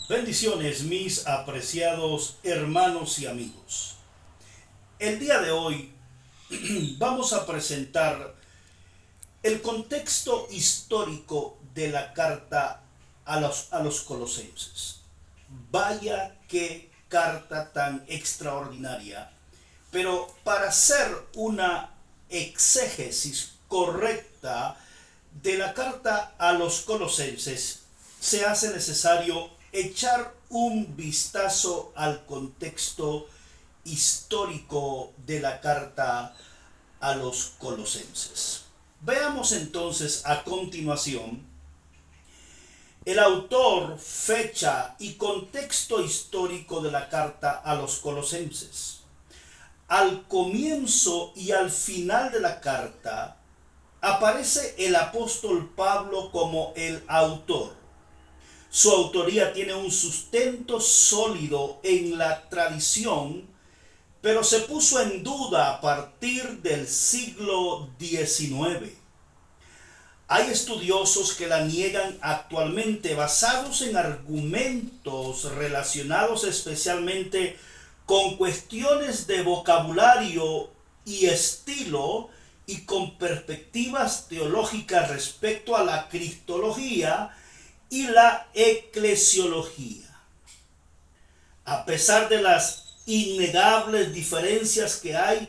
Bendiciones, mis apreciados hermanos y amigos. El día de hoy vamos a presentar el contexto histórico de la carta a los colosenses. Vaya qué carta tan extraordinaria, pero para hacer una exégesis correcta de la carta a los colosenses, se hace necesario echar un vistazo al contexto histórico de la carta a los colosenses. Veamos entonces a continuación el autor, fecha y contexto histórico de la carta a los colosenses. Al comienzo y al final de la carta aparece el apóstol Pablo como el autor. Su autoría tiene un sustento sólido en la tradición, pero se puso en duda a partir del siglo XIX. Hay estudiosos que la niegan actualmente basados en argumentos relacionados especialmente con cuestiones de vocabulario y estilo y con perspectivas teológicas respecto a la cristología y la eclesiología. A pesar de las innegables diferencias que hay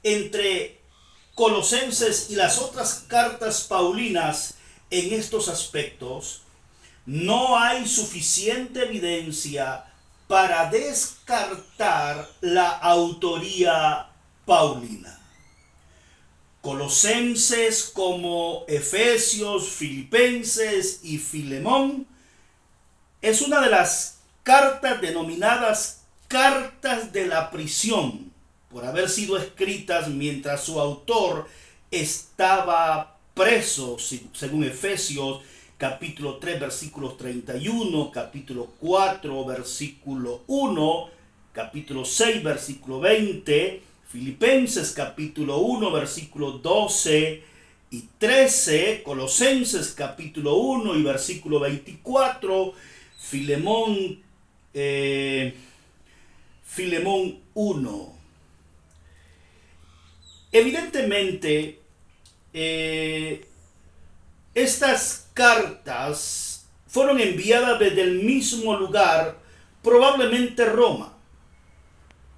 entre Colosenses y las otras cartas paulinas en estos aspectos, no hay suficiente evidencia para descartar la autoría paulina. Colosenses como Efesios, Filipenses y Filemón es una de las cartas denominadas cartas de la prisión, por haber sido escritas mientras su autor estaba preso, según Efesios capítulo 3 versículos 31, capítulo 4 versículo 1, capítulo 6 versículo 20, Filipenses capítulo 1 versículo 12 y 13, Colosenses capítulo 1 y versículo 24, Filemón, Filemón 1. Evidentemente, estas cartas fueron enviadas desde el mismo lugar, probablemente Roma.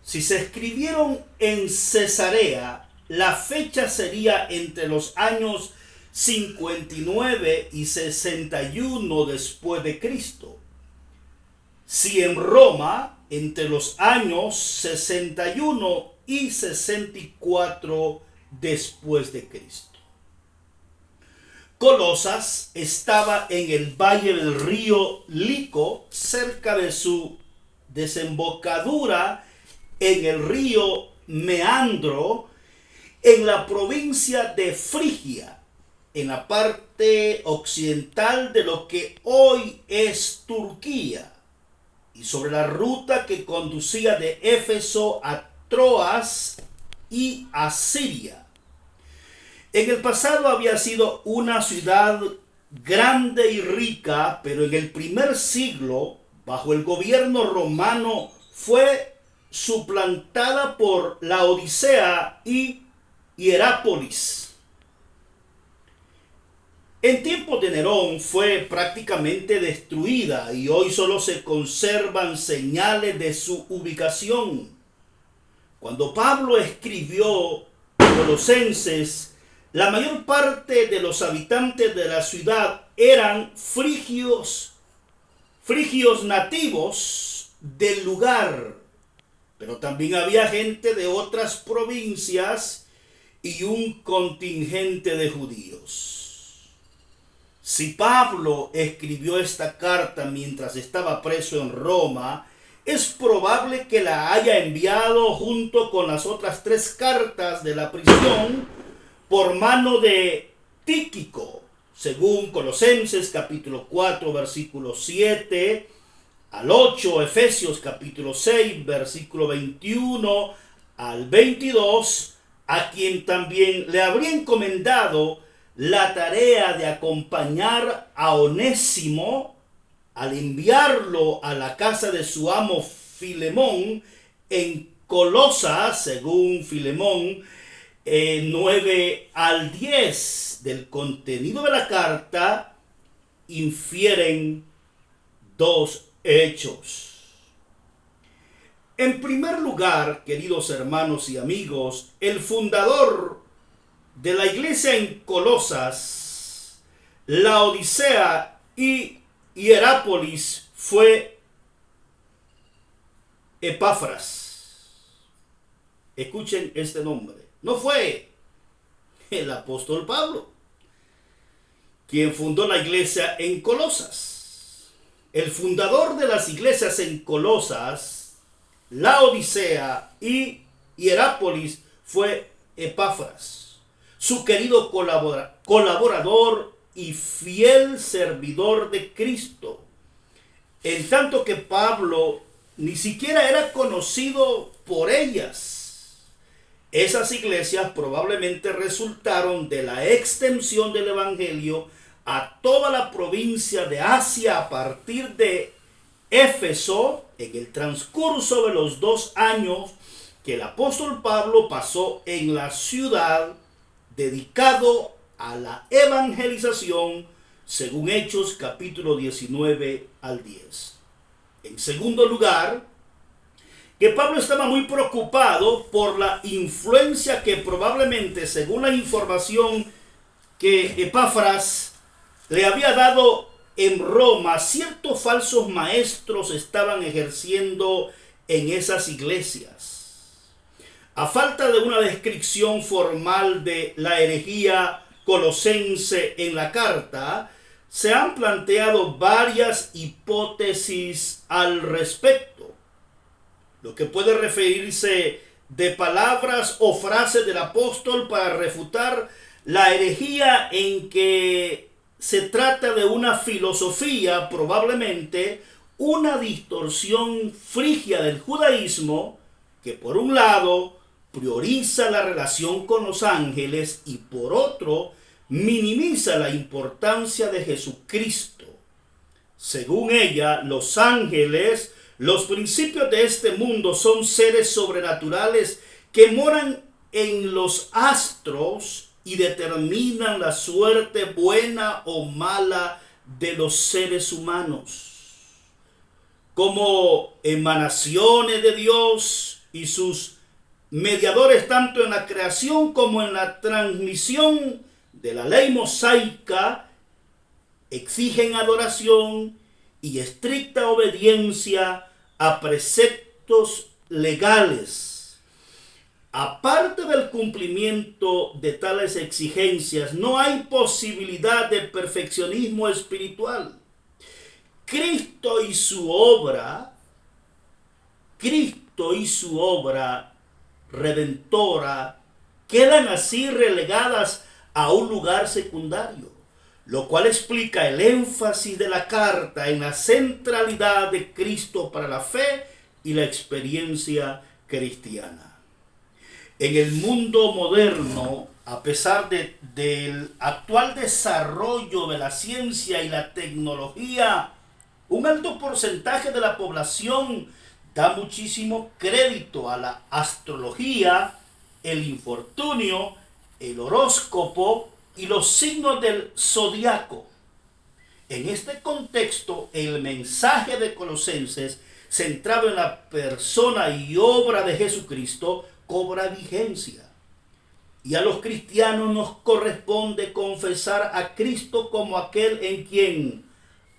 Si se escribieron en Cesarea, la fecha sería entre los años 59 y 61 después de Cristo. Si en Roma, entre los años 61 y 64 después de Cristo. Colosas estaba en el valle del río Lico, cerca de su desembocadura en el río Meandro, en la provincia de Frigia, en la parte occidental de lo que hoy es Turquía, y sobre la ruta que conducía de Éfeso a Troas y a Siria. En el pasado había sido una ciudad grande y rica, pero en el primer siglo, bajo el gobierno romano, fue suplantada por Laodicea y Hierápolis. En tiempos de Nerón fue prácticamente destruida y hoy solo se conservan señales de su ubicación. Cuando Pablo escribió Colosenses, la mayor parte de los habitantes de la ciudad eran frigios nativos del lugar, pero también había gente de otras provincias y un contingente de judíos. Si Pablo escribió esta carta mientras estaba preso en Roma, es probable que la haya enviado junto con las otras 3 cartas de la prisión por mano de Tíquico, según Colosenses capítulo 4 versículo 7 al 8, Efesios capítulo 6 versículo 21 al 22, a quien también le habría encomendado la tarea de acompañar a Onésimo al enviarlo a la casa de su amo Filemón en Colosas, según Filemón 9 al 10 del contenido de la carta, infieren dos hechos. En primer lugar, queridos hermanos y amigos, el fundador de la iglesia en Colosas, Laodicea y Hierápolis fue Epafras. Escuchen este nombre. No fue el apóstol Pablo quien fundó la iglesia en Colosas. El fundador de las iglesias en Colosas, Laodicea y Hierápolis fue Epafras, su querido colaborador y fiel servidor de Cristo. En tanto que Pablo ni siquiera era conocido por ellas. Esas iglesias probablemente resultaron de la extensión del evangelio a toda la provincia de Asia a partir de Éfeso en el transcurso de los 2 años que el apóstol Pablo pasó en la ciudad dedicado a la evangelización, según Hechos capítulo 19 al 10. En segundo lugar, que Pablo estaba muy preocupado por la influencia que probablemente, según la información que Epafras le había dado en Roma, ciertos falsos maestros estaban ejerciendo en esas iglesias. A falta de una descripción formal de la herejía colosense en la carta, se han planteado varias hipótesis al respecto, lo que puede referirse de palabras o frases del apóstol para refutar la herejía en que se trata de una filosofía, probablemente una distorsión frigia del judaísmo, que por un lado prioriza la relación con los ángeles y por otro minimiza la importancia de Jesucristo. Según ella, los ángeles, los principios de este mundo, son seres sobrenaturales que moran en los astros y determinan la suerte buena o mala de los seres humanos. Como emanaciones de Dios y sus mediadores tanto en la creación como en la transmisión de la ley mosaica, exigen adoración y estricta obediencia a preceptos legales. Aparte del cumplimiento de tales exigencias, no hay posibilidad de perfeccionismo espiritual. Cristo y su obra redentora quedan así relegadas a un lugar secundario, lo cual explica el énfasis de la carta en la centralidad de Cristo para la fe y la experiencia cristiana. En el mundo moderno, a pesar del actual desarrollo de la ciencia y la tecnología, un alto porcentaje de la población da muchísimo crédito a la astrología, el infortunio, el horóscopo y los signos del zodiaco. En este contexto, el mensaje de Colosenses, centrado en la persona y obra de Jesucristo, cobra vigencia. Y a los cristianos nos corresponde confesar a Cristo como aquel en quien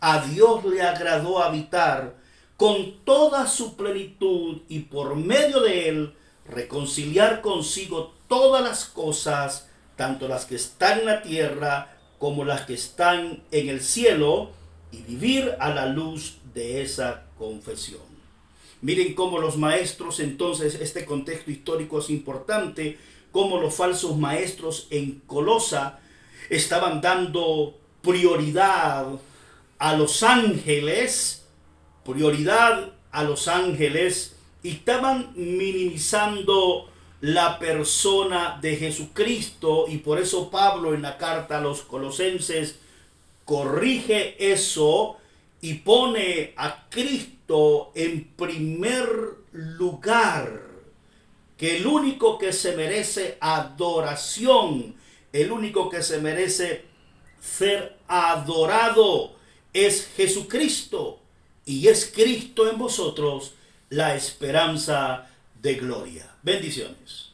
a Dios le agradó habitar con toda su plenitud y por medio de él reconciliar consigo todas las cosas, tanto las que están en la tierra como las que están en el cielo, y vivir a la luz de esa confesión. Miren cómo los maestros, entonces, este contexto histórico es importante, cómo los falsos maestros en Colosa estaban dando prioridad a los ángeles, y estaban minimizando la persona de Jesucristo, y por eso Pablo en la carta a los Colosenses corrige eso y pone a Cristo en primer lugar, que el único que se merece adoración, el único que se merece ser adorado es Jesucristo, y es Cristo en vosotros la esperanza de gloria. Bendiciones.